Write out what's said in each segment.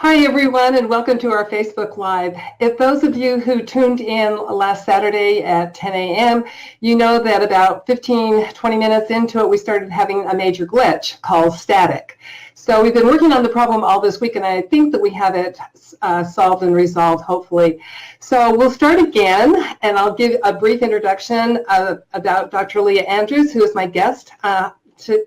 Hi, everyone, and welcome to our Facebook Live. If those of you who tuned in last Saturday at 10 a.m., you know that about 15-20 minutes into it, we started having a major glitch called static. So we've been working on the problem all this week, and I think that we have it solved and resolved, hopefully. So we'll start again, and I'll give a brief introduction about Dr. Leah Andrews, who is my guest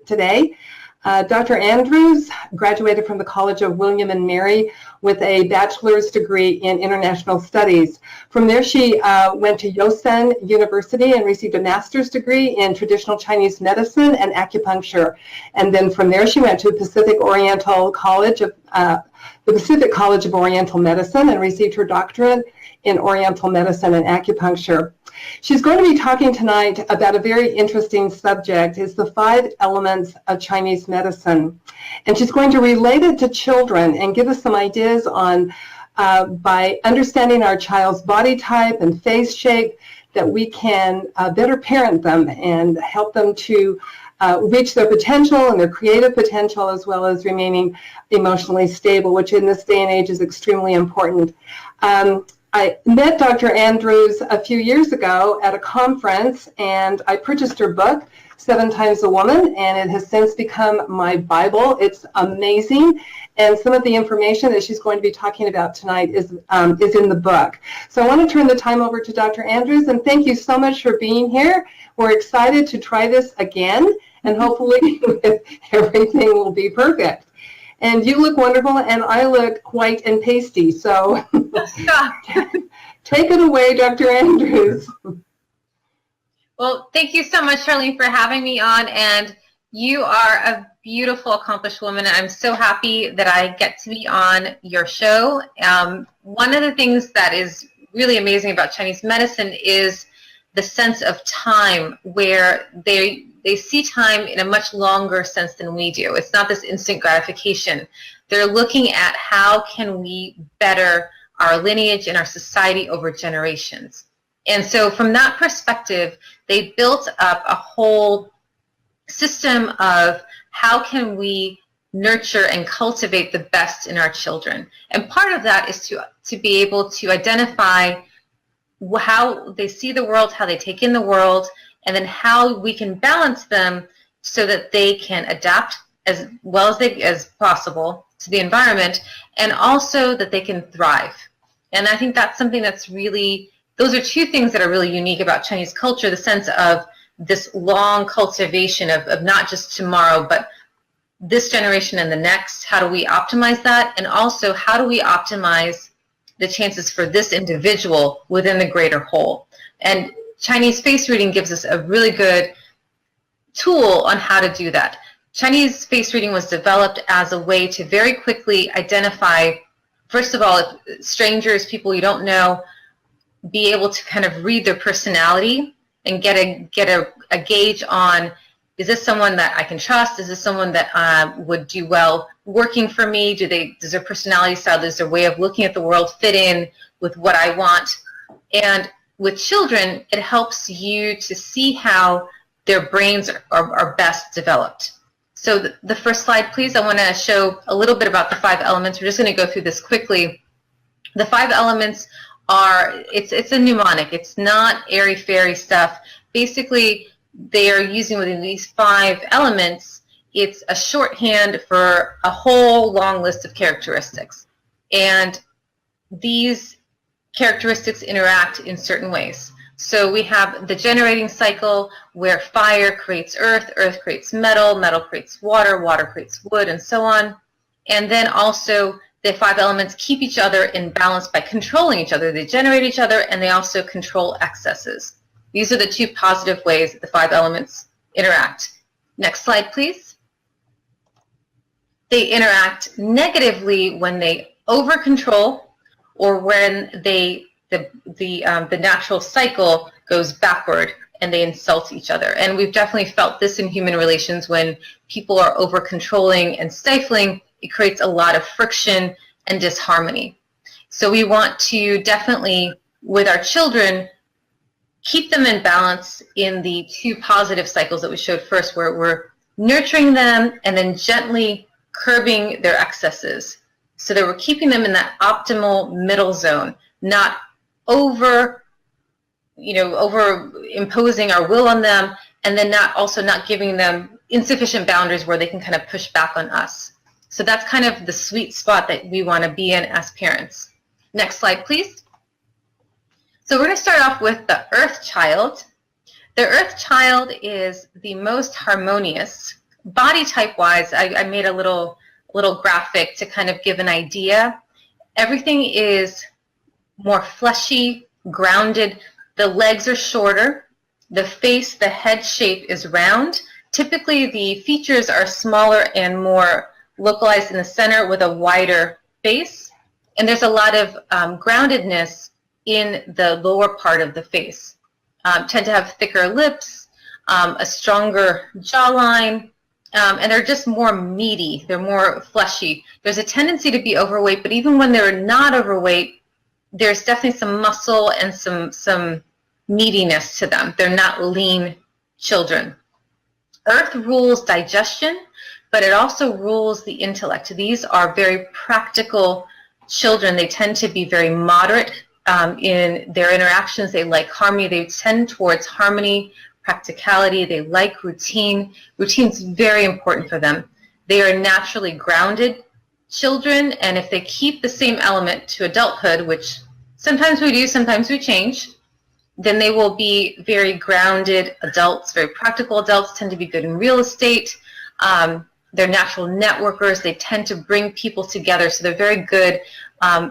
today. Dr. Andrews graduated from the College of William and Mary with a bachelor's degree in international studies. From there, she went to Yosen University and received a master's degree in traditional Chinese medicine and acupuncture. And then from there, she went to the Pacific College of Oriental Medicine and received her doctorate in Oriental medicine and acupuncture. She's going to be talking tonight about a very interesting subject. It's the 5 elements of Chinese medicine. And she's going to relate it to children and give us some ideas on, by understanding our child's body type and face shape, that we can better parent them and help them to reach their potential and their creative potential, as well as remaining emotionally stable, which in this day and age is extremely important. I met Dr. Andrews a few years ago at a conference, and I purchased her book, 7 Times a Woman, and it has since become my Bible. It's amazing, and some of the information that she's going to be talking about tonight is in the book. So I want to turn the time over to Dr. Andrews, and thank you so much for being here. We're excited to try this again, and hopefully everything will be perfect. And you look wonderful, and I look white and pasty. So take it away, Dr. Andrews. Well, thank you so much, Charlene, for having me on. And you are a beautiful, accomplished woman. I'm so happy that I get to be on your show. One of the things that is really amazing about Chinese medicine is the sense of time, where they see time in a much longer sense than we do. It's not this instant gratification. They're looking at how can we better our lineage and our society over generations. And so from that perspective, they built up a whole system of how can we nurture and cultivate the best in our children. And part of that is to be able to identify how they see the world, how they take in the world, and then how we can balance them so that they can adapt as well as possible to the environment, and also that they can thrive. And I think that's something that's really, those are 2 things that are really unique about Chinese culture, the sense of this long cultivation of not just tomorrow, but this generation and the next. How do we optimize that? And also, how do we optimize the chances for this individual within the greater whole? And Chinese face reading gives us a really good tool on how to do that. Chinese face reading was developed as a way to very quickly identify, first of all, if strangers, people you don't know, be able to kind of read their personality and get a gauge on, is this someone that I can trust? Is this someone that would do well working for me? Does their personality style, does their way of looking at the world fit in with what I want? And with children, it helps you to see how their brains are best developed. So the first slide, please. I want to show a little bit about the 5 elements. We're just going to go through this quickly. The 5 elements are, it's a mnemonic. It's not airy-fairy stuff. Basically, they are using within these 5 elements, it's a shorthand for a whole long list of characteristics. And these characteristics interact in certain ways. So we have the generating cycle, where fire creates earth, earth creates metal, metal creates water, water creates wood, and so on. And then also the 5 elements keep each other in balance by controlling each other. They generate each other, and they also control excesses. These are the 2 positive ways that the 5 elements interact. Next slide, please. They interact negatively when they over-control, or when the natural cycle goes backward and they insult each other. And we've definitely felt this in human relations. When people are over-controlling and stifling, it creates a lot of friction and disharmony. So we want to definitely, with our children, keep them in balance in the 2 positive cycles that we showed first, where we're nurturing them and then gently curbing their excesses. so that we're keeping them in that optimal middle zone, not over imposing our will on them, and then not giving them insufficient boundaries where they can kind of push back on us. So that's kind of the sweet spot that we want to be in as parents. Next slide, please. So we're going to start off with the Earth Child. The Earth Child is the most harmonious. Body type-wise, I made a little graphic to kind of give an idea. Everything is more fleshy, grounded. The legs are shorter. The face, the head shape is round. Typically, the features are smaller and more localized in the center with a wider face. And there's a lot of groundedness in the lower part of the face. Tend to have thicker lips, a stronger jawline, and they're just more meaty. They're more fleshy. There's a tendency to be overweight, but even when they're not overweight, there's definitely some muscle and some meatiness to them. They're not lean children. Earth rules digestion, but it also rules the intellect. These are very practical children. They tend to be very moderate in their interactions. They like harmony. They tend towards harmony, practicality. They like routine. Routine's very important for them. They are naturally grounded children, and if they keep the same element to adulthood, which sometimes we do, sometimes we change, then they will be very grounded adults, very practical adults, tend to be good in real estate. They're natural networkers. They tend to bring people together, so they're very good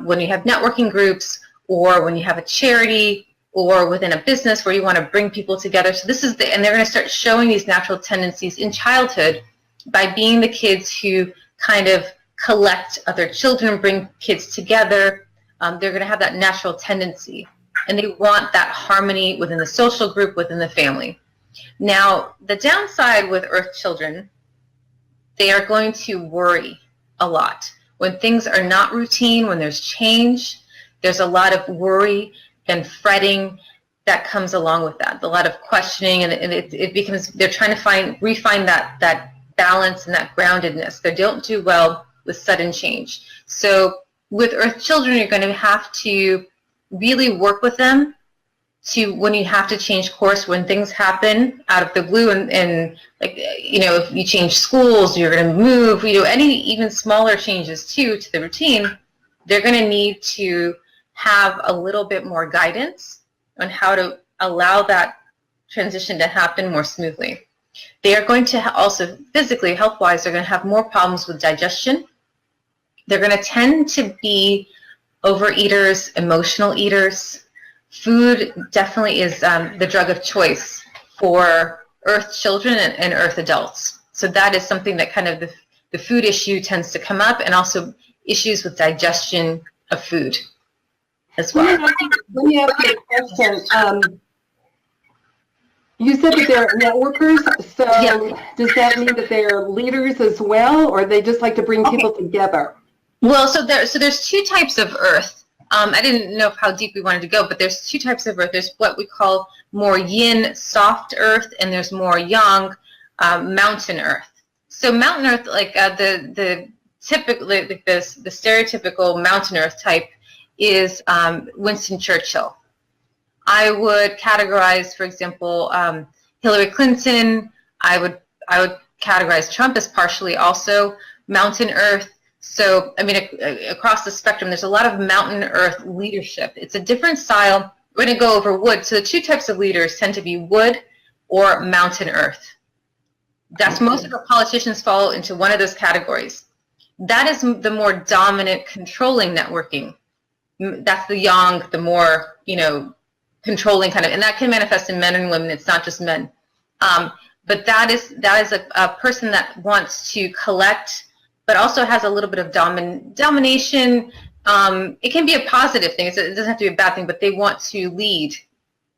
when you have networking groups or when you have a charity or within a business where you want to bring people together. So this is and they're going to start showing these natural tendencies in childhood by being the kids who kind of collect other children, bring kids together. They're going to have that natural tendency, and they want that harmony within the social group, within the family. Now, the downside with Earth children, they are going to worry a lot. When things are not routine, when there's change, there's a lot of worry and fretting that comes along with that. A lot of questioning, and it becomes, they're trying to refine that balance and that groundedness. They don't do well with sudden change. So with Earth children, you're going to have to really work with them to, when you have to change course, when things happen out of the blue, and like, if you change schools, you're going to move, any even smaller changes too to the routine, they're going to need to have a little bit more guidance on how to allow that transition to happen more smoothly. They are going to also, physically, health-wise, they're going to have more problems with digestion. They're going to tend to be overeaters, emotional eaters. Food definitely is the drug of choice for Earth children and Earth adults. So that is something that kind of the food issue tends to come up, and also issues with digestion of food as well. Let me ask you a question. You said that they're networkers, so yeah. Does that mean that they're leaders as well, or they just like to bring people together? Well, so there's two types of Earth. I didn't know how deep we wanted to go, but there's two types of Earth. There's what we call more yin, soft Earth, and there's more yang, mountain Earth. So mountain Earth, like the stereotypical mountain Earth type is Winston Churchill. I would categorize, for example, Hillary Clinton. I would categorize Trump as partially also mountain Earth. So, I mean, across the spectrum, there's a lot of mountain Earth leadership. It's a different style. We're going to go over wood. So the two types of leaders tend to be wood or mountain Earth. That's most of our politicians fall into one of those categories. That is the more dominant, controlling networking. That's the yang, the more, controlling kind of, and that can manifest in men and women. It's not just men. But that is a person that wants to collect, but also has a little bit of domination. It can be a positive thing. It doesn't have to be a bad thing, but they want to lead.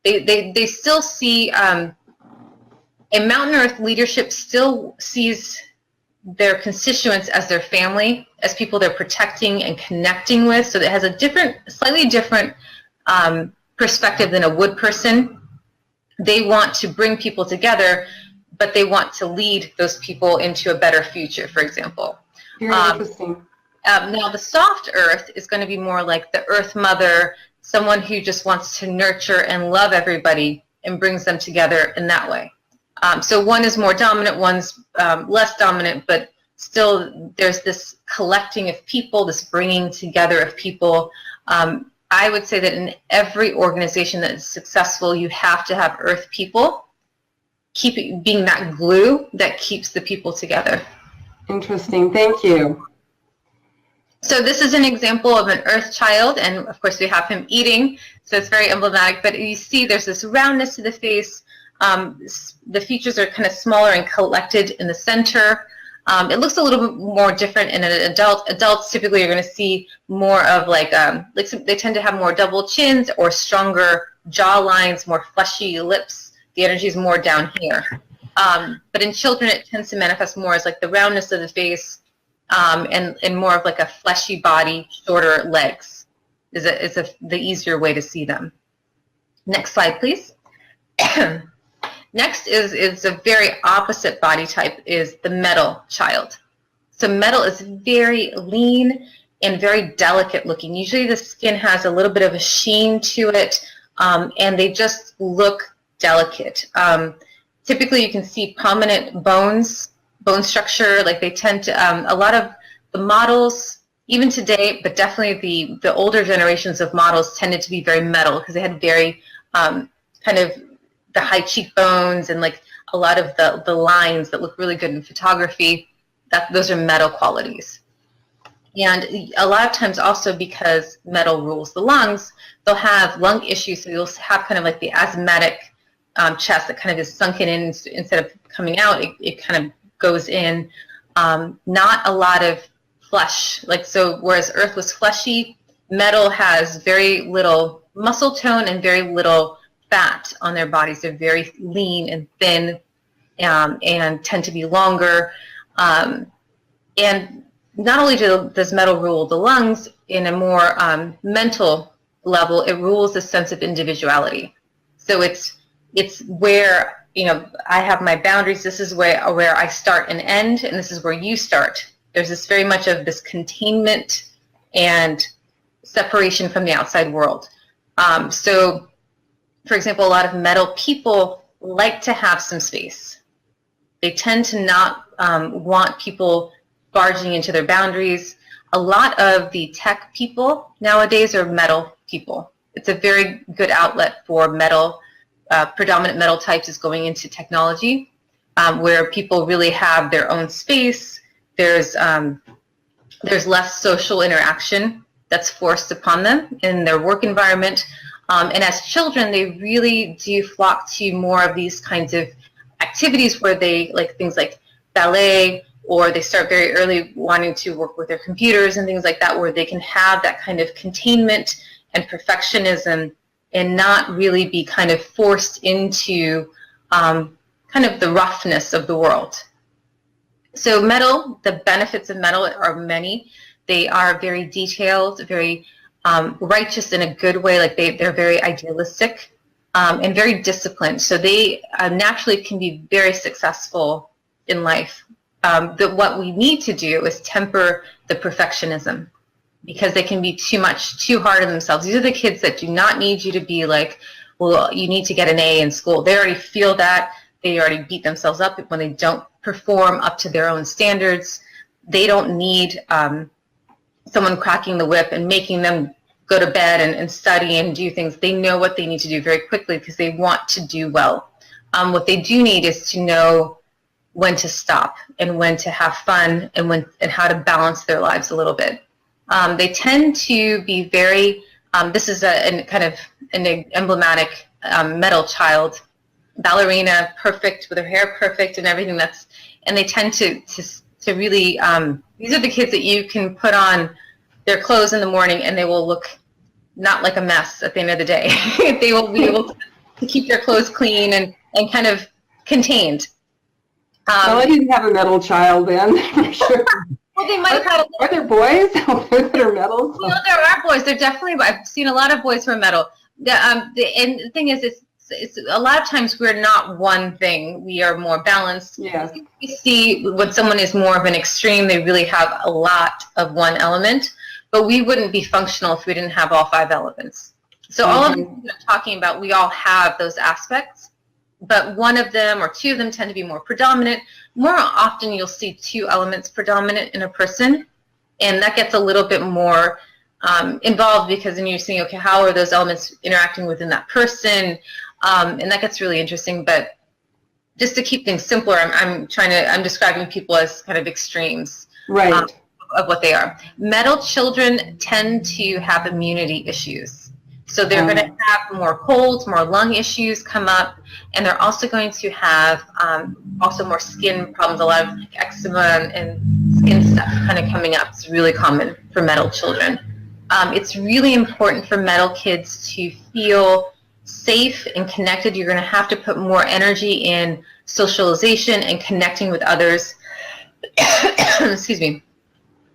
They still see, a mountain Earth leadership still sees their constituents as their family, as people they're protecting and connecting with. So it has a slightly different perspective than a wood person. They want to bring people together, but they want to lead those people into a better future, for example. Very interesting. Now the soft earth is going to be more like the earth mother, someone who just wants to nurture and love everybody and brings them together in that way. So one is more dominant, one's less dominant, but still there's this collecting of people, this bringing together of people. I would say that in every organization that is successful, you have to have earth people, being that glue that keeps the people together. Interesting. Thank you. So this is an example of an earth child, and of course we have him eating, so it's very emblematic, but you see there's this roundness to the face. The features are kind of smaller and collected in the center. It looks a little bit more different in an adult. Adults typically are going to see more of like they tend to have more double chins or stronger jaw lines, more fleshy lips. The energy is more down here. But in children, it tends to manifest more as like the roundness of the face and more of like a fleshy body, shorter legs is the easier way to see them. Next slide, please. Next is a very opposite body type, is the metal child. So metal is very lean and very delicate looking. Usually the skin has a little bit of a sheen to it, and they just look delicate. Typically you can see prominent bone structure, like they tend to, a lot of the models, even today, but definitely the older generations of models tended to be very metal because they had very kind of the high cheekbones and like a lot of the lines that look really good in photography. Those are metal qualities. And a lot of times also because metal rules the lungs, they'll have lung issues, so you'll have kind of like the asthmatic chest that kind of is sunken in instead of coming out, it kind of goes in. Not a lot of flesh, like so whereas earth was fleshy, metal has very little muscle tone and very little fat on their bodies. They're very lean and thin and tend to be longer. And not only does metal rule the lungs, in a more mental level, it rules the sense of individuality. So it's where, you know, I have my boundaries. This is where I start and end, and this is where you start. There's this very much of this containment and separation from the outside world. So, for example, a lot of metal people like to have some space. They tend to not want people barging into their boundaries. A lot of the tech people nowadays are metal people. It's a very good outlet for metal. Predominant metal types is going into technology, where people really have their own space. There's less social interaction that's forced upon them in their work environment. And as children, they really do flock to more of these kinds of activities where they like things like ballet, or they start very early wanting to work with their computers and things like that, where they can have that kind of containment and perfectionism and not really be kind of forced into kind of the roughness of the world. So metal, the benefits of metal are many. They are very detailed, very righteous in a good way, like they're very idealistic and very disciplined. So they naturally can be very successful in life. What we need to do is temper the perfectionism, because they can be too hard on themselves. These are the kids that do not need you to be like, well, you need to get an A in school. They already feel that. They already beat themselves up when they don't perform up to their own standards. They don't need someone cracking the whip and making them go to bed and study and do things. They know what they need to do very quickly because they want to do well. What they do need is to know when to stop and when to have fun and how to balance their lives a little bit. They tend to be very, this is a kind of an emblematic metal child, ballerina, perfect, with her hair perfect and everything and they tend to really, these are the kids that you can put on their clothes in the morning and they will look not like a mess at the end of the day. They will be able to keep their clothes clean and kind of contained. Well, I didn't have a metal child then, for sure. Well, they might have had Are there boys that are metals? No, there are boys. There definitely, I've seen a lot of boys who are metal. And the thing is, it's a lot of times we're not one thing. We are more balanced. Yes. We see when someone is more of an extreme, they really have a lot of one element, but we wouldn't be functional if we didn't have all 5 elements. So all of them I'm talking about, we all have those aspects, but one of them or 2 of them tend to be more predominant. More often you'll see 2 elements predominant in a person, and that gets a little bit more involved, because then you're seeing, okay, how are those elements interacting within that person, and that gets really interesting. But just to keep things simpler, I'm describing people as kind of extremes, Right. Of what they are. Metal children tend to have immunity issues, so they're going to have more colds, more lung issues come up, and they're also going to have also more skin problems, a lot of eczema and skin stuff kind of coming up. It's really common for metal children. It's really important for metal kids to feel safe and connected. You're going to have to put more energy in socialization and connecting with others. Excuse me.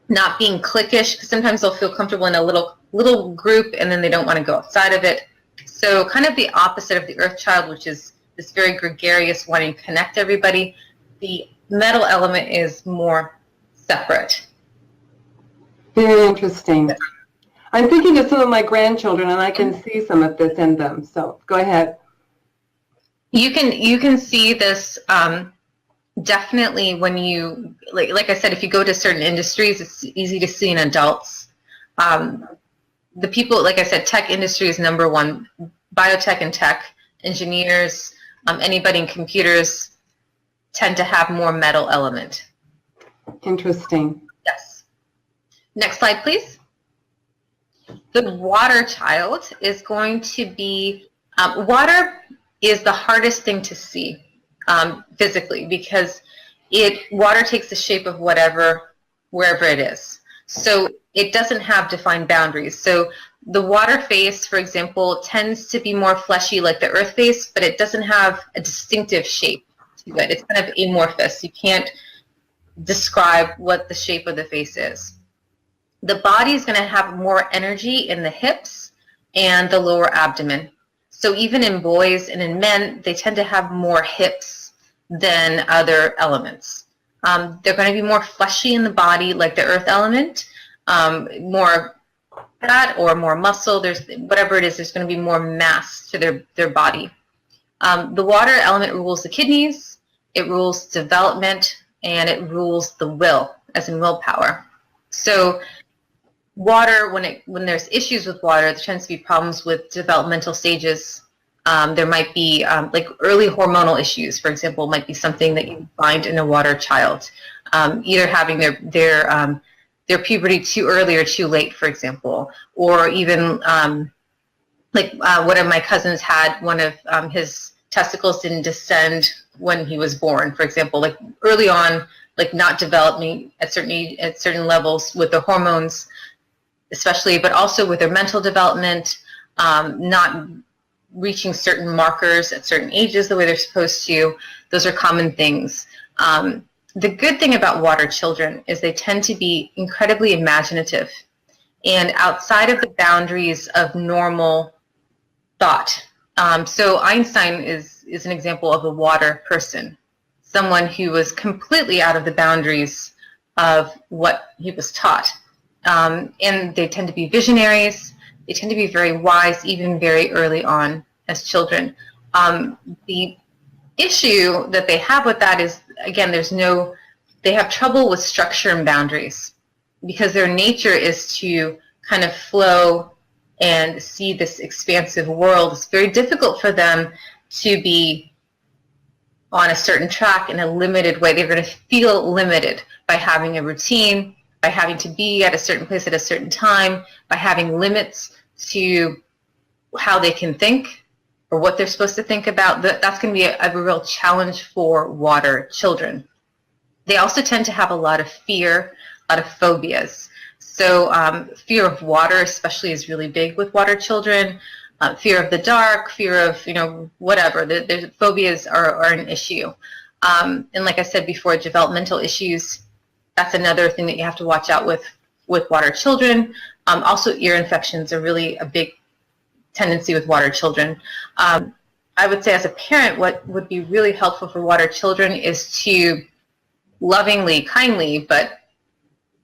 Not being cliquish, because sometimes they'll feel comfortable in a little group and then they don't want to go outside of it. So kind of the opposite of the earth child, which is this very gregarious, wanting to connect everybody. The metal element is more separate. Very interesting. I'm thinking of some of my grandchildren, and I can see some of this in them. So go ahead. You can see this definitely when you, like I said, if you go to certain industries, it's easy to see in adults. The people, like I said, tech industry is number 1. Biotech and tech, engineers, anybody in computers tend to have more metal element. Interesting. Yes. Next slide, please. The water child is going to be, water is the hardest thing to see physically, because water takes the shape of wherever it is. So it doesn't have defined boundaries. So the water face, for example, tends to be more fleshy like the earth face, but it doesn't have a distinctive shape to it. It's kind of amorphous. You can't describe what the shape of the face is. The body is going to have more energy in the hips and the lower abdomen. So even in boys and in men, they tend to have more hips than other elements. They're going to be more fleshy in the body, like the earth element, more fat or more muscle. Whatever it is, there's going to be more mass to their body. The water element rules the kidneys, it rules development, and it rules the will, as in willpower. So water, when there's issues with water, there tends to be problems with developmental stages. There might be like early hormonal issues, for example, might be something that you find in a water child, either having their puberty too early or too late, for example, or even like one of my cousins had one of his testicles didn't descend when he was born, for example, like early on, like not developing at certain levels with the hormones, especially, but also with their mental development, not reaching certain markers at certain ages the way they're supposed to. Those are common things. The good thing about water children is they tend to be incredibly imaginative and outside of the boundaries of normal thought. So Einstein is an example of a water person, someone who was completely out of the boundaries of what he was taught. And they tend to be visionaries. They tend to be very wise, even very early on as children. The issue that they have with that is, again, they have trouble with structure and boundaries because their nature is to kind of flow and see this expansive world. It's very difficult for them to be on a certain track in a limited way. They're going to feel limited by having a routine, by having to be at a certain place at a certain time, by having limits to how they can think or what they're supposed to think about. That's going to be a real challenge for water children. They also tend to have a lot of fear, a lot of phobias. So fear of water especially is really big with water children. Fear of the dark, fear of, whatever. The phobias are an issue. And like I said before, developmental issues, that's another thing that you have to watch out with water children. Also, ear infections are really a big tendency with water children. I would say as a parent, what would be really helpful for water children is to lovingly, kindly, but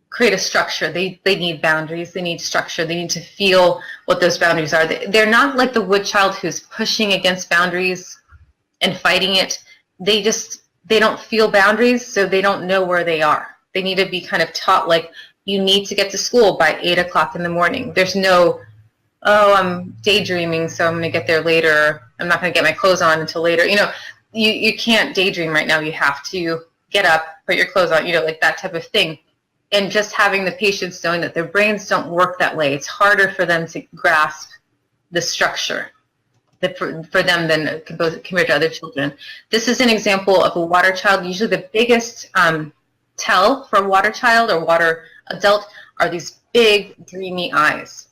create a structure. They need boundaries. They need structure. They need to feel what those boundaries are. They're not like the wood child who's pushing against boundaries and fighting it. They don't feel boundaries, so they don't know where they are. They need to be kind of taught, like, you need to get to school by 8 o'clock in the morning. There's no, oh, I'm daydreaming, so I'm going to get there later. I'm not going to get my clothes on until later. You can't daydream right now. You have to get up, put your clothes on, like that type of thing. And just having the patients knowing that their brains don't work that way. It's harder for them to grasp the structure for them than compared to other children. This is an example of a water child. Usually the biggest tell for a water child or water adult are these big, dreamy eyes.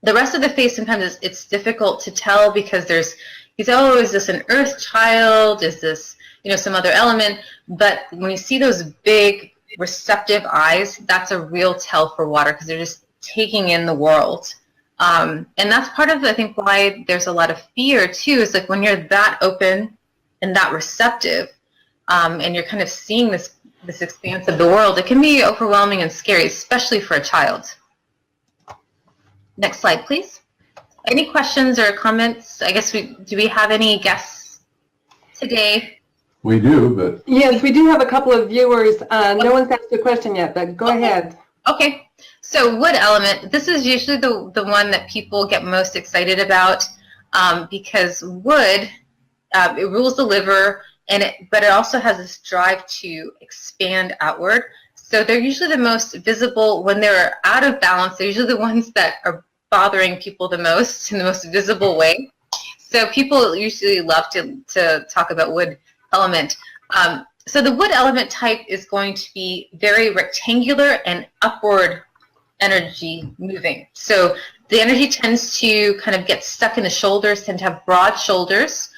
The rest of the face sometimes it's difficult to tell because is this an earth child? Is this, some other element? But when you see those big, receptive eyes, that's a real tell for water because they're just taking in the world. And that's part of, I think, why there's a lot of fear, too, is like when you're that open and that receptive and you're kind of seeing this expanse of the world, it can be overwhelming and scary, especially for a child. Next slide, please. Any questions or comments? I guess do we have any guests today? We do, but... Yes, we do have a couple of viewers. No one's asked a question yet, but go ahead. Okay. So wood element, this is usually the one that people get most excited about because wood, it rules the liver, but it also has this drive to expand outward. So they're usually the most visible when they're out of balance. They're usually the ones that are bothering people the most in the most visible way. So people usually love to talk about wood element. So the wood element type is going to be very rectangular and upward energy moving. So the energy tends to kind of get stuck in the shoulders, tend to have broad shoulders.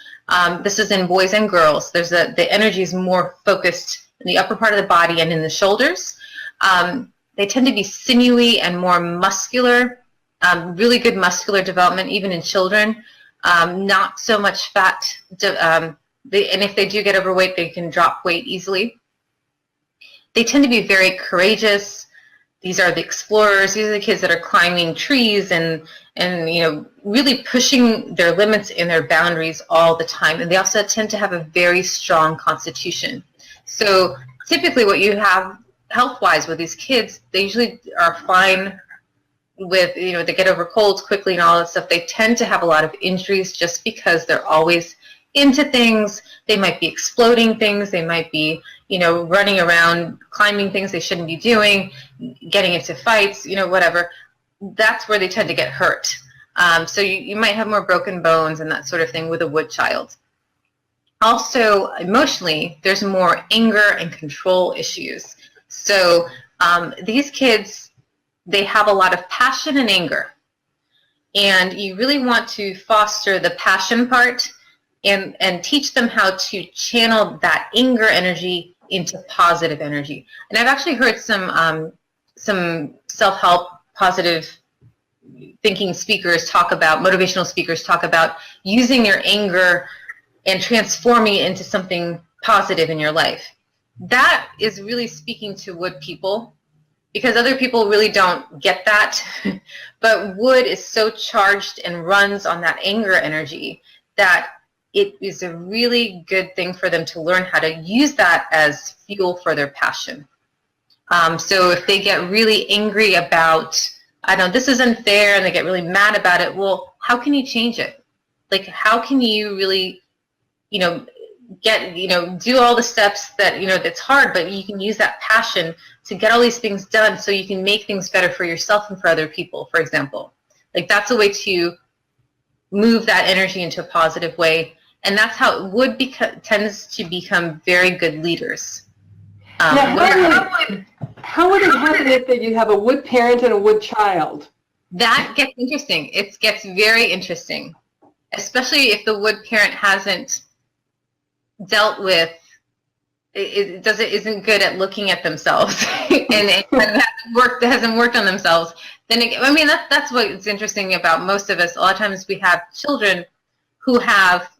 This is in boys and girls. The energy is more focused in the upper part of the body and in the shoulders. They tend to be sinewy and more muscular, really good muscular development even in children. Not so much fat. And if they do get overweight, they can drop weight easily. They tend to be very courageous. These are the explorers. These are the kids that are climbing trees and really pushing their limits and their boundaries all the time. And they also tend to have a very strong constitution. So typically what you have health-wise with these kids, they usually are fine with, they get over colds quickly and all that stuff. They tend to have a lot of injuries just because they're always into things. They might be exploding things. They might be, running around, climbing things they shouldn't be doing, getting into fights, whatever. That's where they tend to get hurt. So you might have more broken bones and that sort of thing with a wood child. Also, emotionally, there's more anger and control issues. So these kids, they have a lot of passion and anger. And you really want to foster the passion part and teach them how to channel that anger energy into positive energy. And I've actually heard some self-help, positive thinking speakers motivational speakers talk about using your anger and transforming it into something positive in your life. That is really speaking to wood people because other people really don't get that. But wood is so charged and runs on that anger energy that it is a really good thing for them to learn how to use that as fuel for their passion. So if they get really angry about, this is unfair, and they get really mad about it, well, how can you change it? Like, how can you really, do all the steps that, that's hard, but you can use that passion to get all these things done so you can make things better for yourself and for other people, for example. Like, that's a way to move that energy into a positive way. And that's how wood tends to become very good leaders. Now, how would it happen if you have a wood parent and a wood child? That gets interesting. It gets very interesting, especially if the wood parent hasn't dealt with, isn't good at looking at themselves and it hasn't worked on themselves. Then that's what's interesting about most of us. A lot of times we have children who have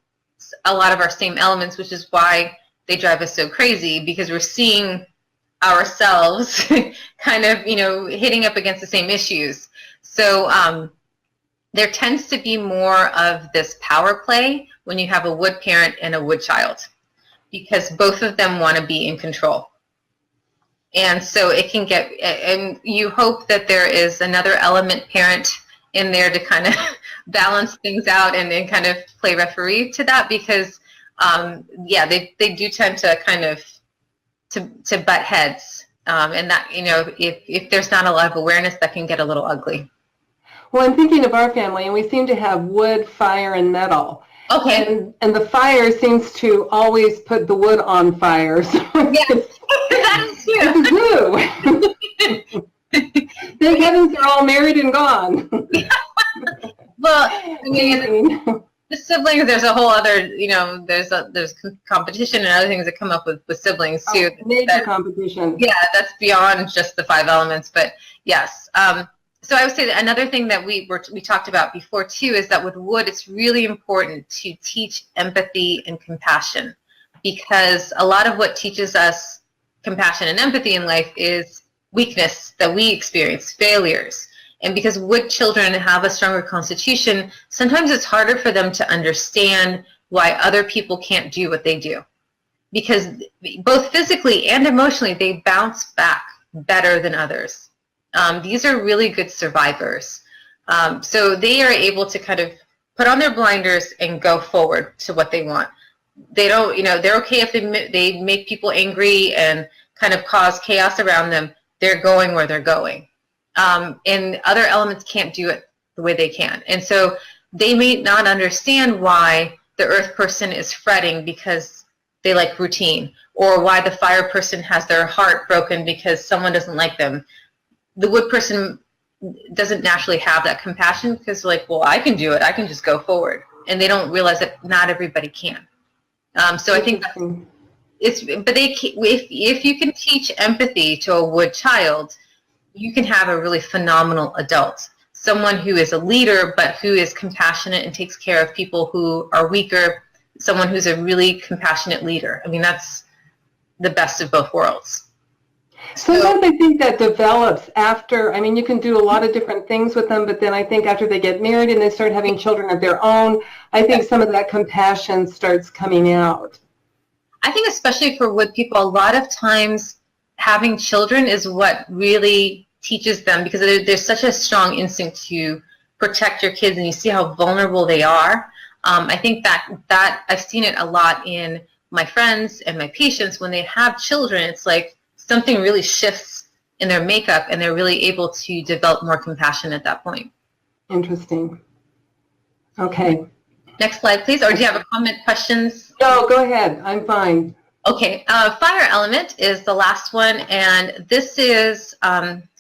a lot of our same elements, which is why they drive us so crazy, because we're seeing ourselves kind of, hitting up against the same issues. So there tends to be more of this power play when you have a wood parent and a wood child, because both of them want to be in control. And so it can get, and you hope that there is another element parent in there to kind of balance things out and then kind of play referee to that, because they do tend to kind of to butt heads, and that, if there's not a lot of awareness, that can get a little ugly. Well, I'm thinking of our family, and we seem to have wood, fire, and metal. Okay. And the fire seems to always put the wood on fire. So Yes, that is true. it's a zoo. Thank heavens they're all married and gone. Well, I mean, the siblings, there's a whole other, there's competition and other things that come up with siblings too. Major competition. Yeah, that's beyond just the 5 elements, but yes. So I would say that another thing that we talked about before too is that with wood, it's really important to teach empathy and compassion, because a lot of what teaches us compassion and empathy in life is weakness that we experience, failures. And because wood children have a stronger constitution, sometimes it's harder for them to understand why other people can't do what they do. Because both physically and emotionally, they bounce back better than others. These are really good survivors. So they are able to kind of put on their blinders and go forward to what they want. They don't, they're okay if they make people angry and kind of cause chaos around them. They're going where they're going. And other elements can't do it the way they can. And so they may not understand why the earth person is fretting because they like routine, or why the fire person has their heart broken because someone doesn't like them. The wood person doesn't naturally have that compassion because like, well, I can do it. I can just go forward. And they don't realize that not everybody can. So I think if you can teach empathy to a wood child, you can have a really phenomenal adult, someone who is a leader, but who is compassionate and takes care of people who are weaker, someone who's a really compassionate leader. I mean, that's the best of both worlds. Sometimes I think that develops after, I mean, you can do a lot of different things with them, but then I think after they get married and they start having children of their own, I think some of that compassion starts coming out. I think especially for wood people, a lot of times having children is what really teaches them, because there's such a strong instinct to protect your kids, and you see how vulnerable they are. I think that I've seen it a lot in my friends and my patients. When they have children, it's like something really shifts in their makeup, and they're really able to develop more compassion at that point. Interesting. Okay. Next slide, please. Or do you have a comment, questions? No, go ahead. I'm fine. Okay. Fire element is the last one, and this is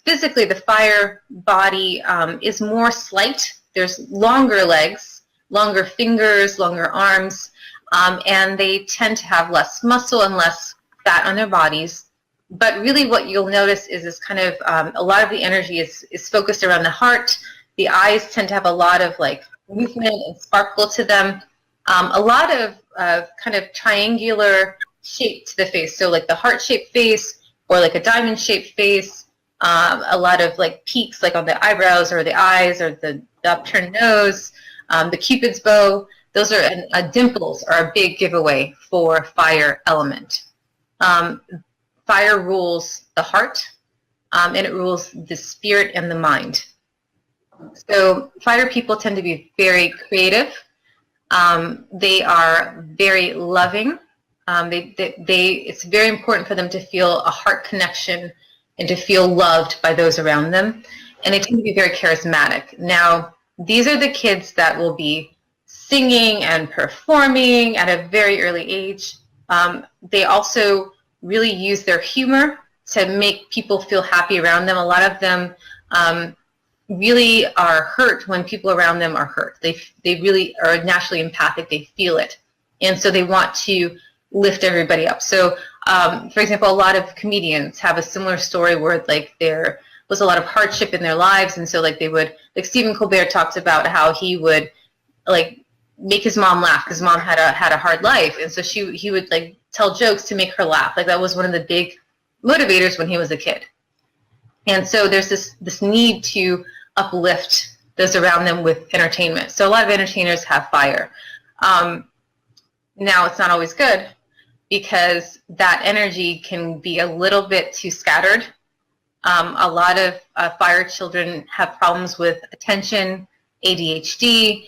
physically the fire body is more slight. There's longer legs, longer fingers, longer arms, and they tend to have less muscle and less fat on their bodies. But really what you'll notice is kind of a lot of the energy is focused around the heart. The eyes tend to have a lot of like movement and sparkle to them. A lot of kind of triangular shape to the face. So like the heart-shaped face or like a diamond-shaped face. A lot of like peaks like on the eyebrows or the eyes or the upturned nose. The Cupid's bow. Those are dimples are a big giveaway for fire element. Fire rules the heart, and it rules the spirit and the mind. So fire people tend to be very creative. They are very loving. It's very important for them to feel a heart connection and to feel loved by those around them. And they tend to be very charismatic. Now, these are the kids that will be singing and performing at a very early age. They also really use their humor to make people feel happy around them. A lot of them really are hurt when people around them are hurt. They really are naturally empathic. They feel it. And so they want to lift everybody up. So, for example, a lot of comedians have a similar story where like there was a lot of hardship in their lives. And so like they would, like Stephen Colbert talked about how he would like make his mom laugh because mom had a hard life, and so he would like tell jokes to make her laugh. Like that was one of the big motivators when he was a kid. And so there's this need to uplift those around them with entertainment. So a lot of entertainers have fire. Now it's not always good because that energy can be a little bit too scattered. A lot of fire children have problems with attention, ADHD.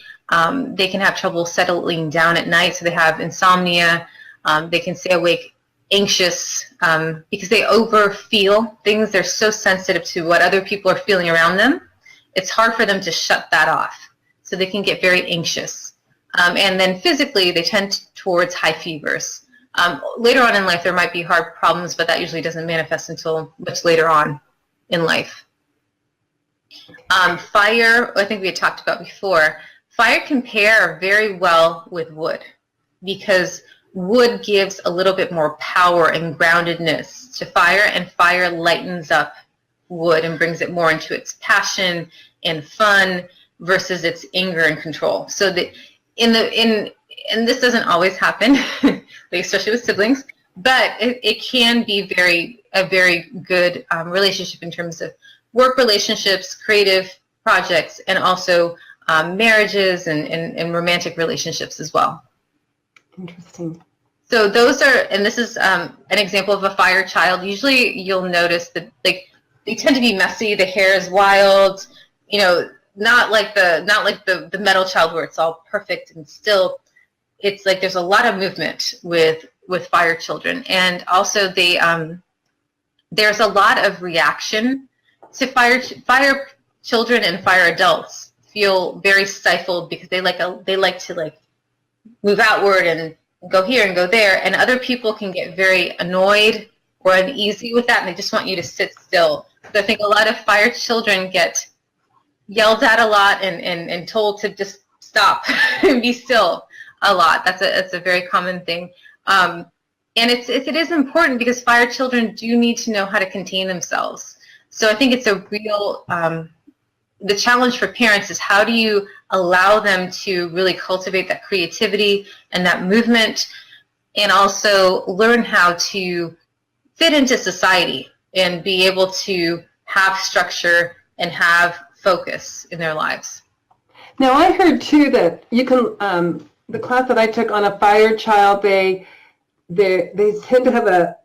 They can have trouble settling down at night, so they have insomnia. They can stay awake anxious because they overfeel things. They're so sensitive to what other people are feeling around them. It's hard for them to shut that off. So they can get very anxious. And then physically, they tend towards high fevers. Later on in life, there might be heart problems, but that usually doesn't manifest until much later on in life. Fire, I think we had talked about before, fire can pair very well with wood because wood gives a little bit more power and groundedness to fire, and fire lightens up wood and brings it more into its passion and fun versus its anger and control. So that and this doesn't always happen, like especially with siblings, but it can be a very good relationship in terms of work relationships, creative projects, and also marriages and romantic relationships as well. Interesting. So those are, and this is an example of a fire child. Usually you'll notice that like they tend to be messy, the hair is wild, you know, not like the metal child where it's all perfect and still. It's like there's a lot of movement with fire children, and also they there's a lot of reaction to fire children, and fire adults feel very stifled because they like to like move outward and go here and go there, and other people can get very annoyed or uneasy with that, and they just want you to sit still. So I think a lot of fire children get yelled at a lot and told to just stop and be still a lot. That's a very common thing. And it is important because fire children do need to know how to contain themselves. So I think it's a real, the challenge for parents is how do you allow them to really cultivate that creativity and that movement, and also learn how to fit into society and be able to have structure and have focus in their lives. Now I heard too that you can, the class that I took on a fire child, they tend to have a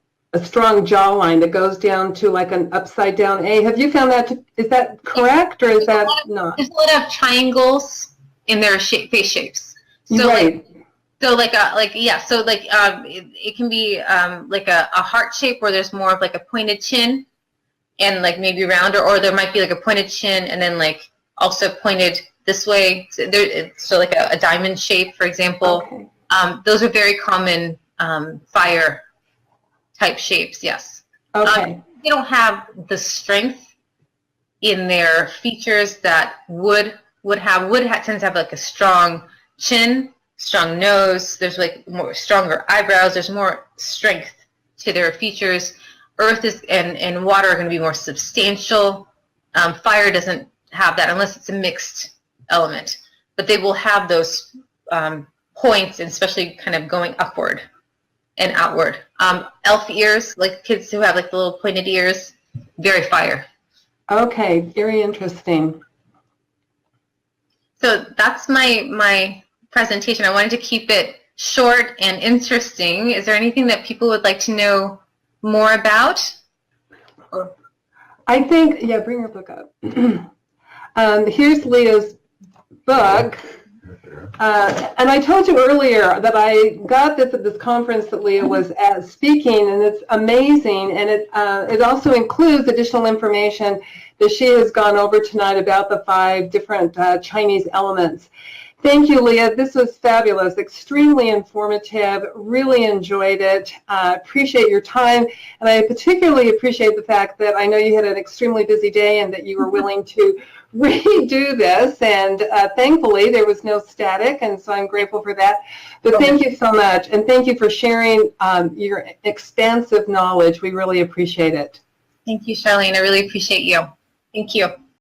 strong jawline that goes down to like an upside down A. Have you found that? Is that correct, or is that not? There's a lot of triangles in their face shapes. So right. It can be like a heart shape where there's more of like a pointed chin and like maybe rounder, or there might be like a pointed chin and then like also pointed this way. So like a diamond shape, for example. Okay. Those are very common fire type shapes, yes. Okay. They don't have the strength in their features that wood have. Wood tends to have like a strong chin, strong nose. There's like more stronger eyebrows. There's more strength to their features. Earth and water are going to be more substantial. Fire doesn't have that unless it's a mixed element, but they will have those points, and especially kind of going upward and outward. Elf ears, like kids who have like the little pointed ears, very fire. Okay, very interesting. So that's my presentation. I wanted to keep it short and interesting. Is there anything that people would like to know more about? I think, yeah, bring your book up. Here's Leah's book. And I told you earlier that I got this at this conference that Leah was at speaking, and it's amazing. And it also includes additional information that she has gone over tonight about the 5 different Chinese elements. Thank you, Leah. This was fabulous, extremely informative, really enjoyed it. Appreciate your time, and I particularly appreciate the fact that I know you had an extremely busy day and that you were willing to redo this, and thankfully there was no static, and so I'm grateful for that. But thank you so much, and thank you for sharing your expansive knowledge. We really appreciate it. Thank you, Charlene. I really appreciate you. Thank you.